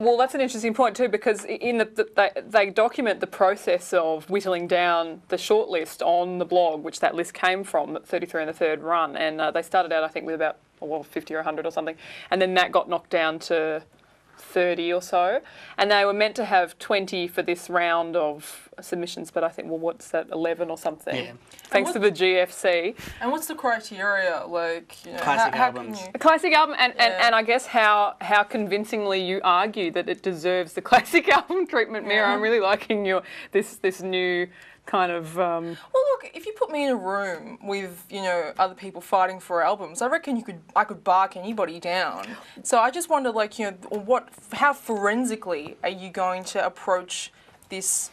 Well, that's an interesting point too, because they document the process of whittling down the shortlist on the blog, which that list came from, 33 in the third run, and they started out, I think, with about 50 or 100 or something, and then that got knocked down to 30 or so, and they were meant to have 20 for this round of submissions, but I think, well, what's that, 11 or something? Yeah. Thanks to the GFC. And what's the criteria, like, you know, classic albums? A classic album, and I guess how convincingly you argue that it deserves the classic album treatment, Mira. I'm really liking this new kind of... Well, look, if you put me in a room with, you know, other people fighting for albums, I reckon I could bark anybody down. So I just wonder, like, you know, how forensically are you going to approach this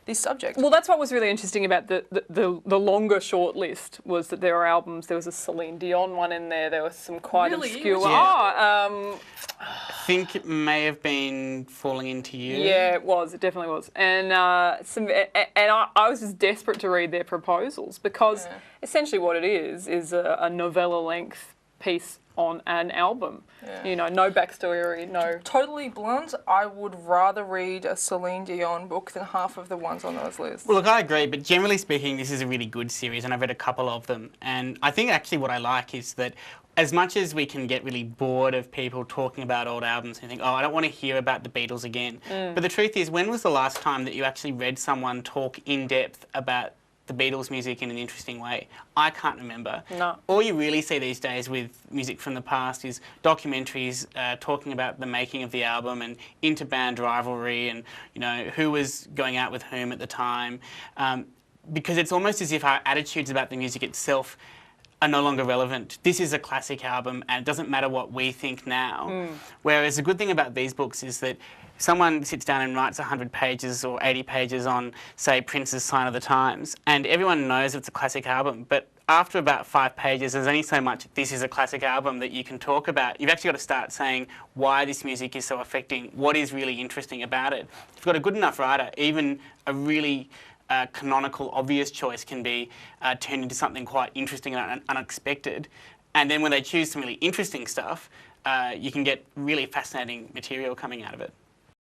this subject? Well, that's what was really interesting about the longer short list, was that there were albums. There was a Celine Dion one in there. There was some quite obscure. Yeah. I think it may have been Falling Into You. Yeah, it was. It definitely was. And I was just desperate to read their proposals, because essentially what it is a novella-length piece on an album. Yeah. You know, no backstory, no... Totally blunt, I would rather read a Celine Dion book than half of the ones on those lists. Well, look, I agree, but generally speaking, this is a really good series, and I've read a couple of them. And I think actually what I like is that as much as we can get really bored of people talking about old albums and think, oh, I don't want to hear about the Beatles again. But the truth is, when was the last time that you actually read someone talk in depth about the Beatles music in an interesting way? I can't remember. No. All you really see these days with music from the past is documentaries talking about the making of the album and inter-band rivalry and, you know, who was going out with whom at the time. Because it's almost as if our attitudes about the music itself are no longer relevant. This is a classic album and it doesn't matter what we think now. Whereas the good thing about these books is that someone sits down and writes 100 pages or 80 pages on, say, Prince's Sign of the Times, and everyone knows it's a classic album, but after about 5 pages, there's only so much this is a classic album that you can talk about. You've actually got to start saying why this music is so affecting, what is really interesting about it. If you've got a good enough writer, even a really canonical, obvious choice can be turned into something quite interesting and unexpected. And then when they choose some really interesting stuff, you can get really fascinating material coming out of it.